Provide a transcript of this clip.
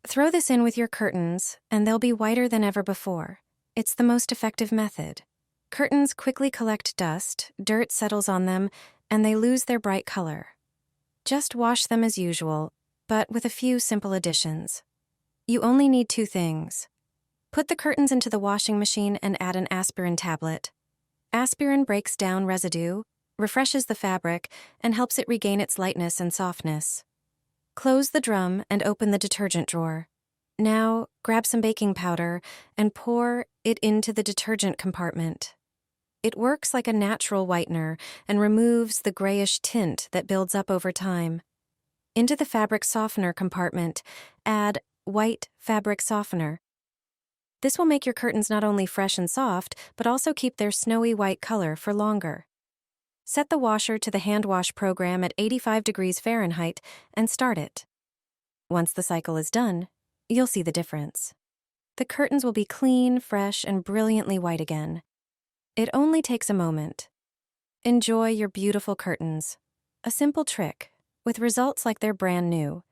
Throw this in with your curtains, and they'll be whiter than ever before. It's the most effective method. Curtains quickly collect dust, dirt settles on them, and they lose their bright color. Just wash them as usual, but with a few simple additions. You only need 2 things. Put the curtains into the washing machine and add an aspirin tablet. Aspirin breaks down residue, refreshes the fabric, and helps it regain its lightness and softness. Close the drum and open the detergent drawer. Now, grab some baking powder and pour it into the detergent compartment. It works like a natural whitener and removes the grayish tint that builds up over time. Into the fabric softener compartment, add white fabric softener. This will make your curtains not only fresh and soft, but also keep their snowy white color for longer. Set the washer to the hand wash program at 85 degrees Fahrenheit and start it. Once the cycle is done, you'll see the difference. The curtains will be clean, fresh, and brilliantly white again. It only takes a moment. Enjoy your beautiful curtains. A simple trick, with results like they're brand new.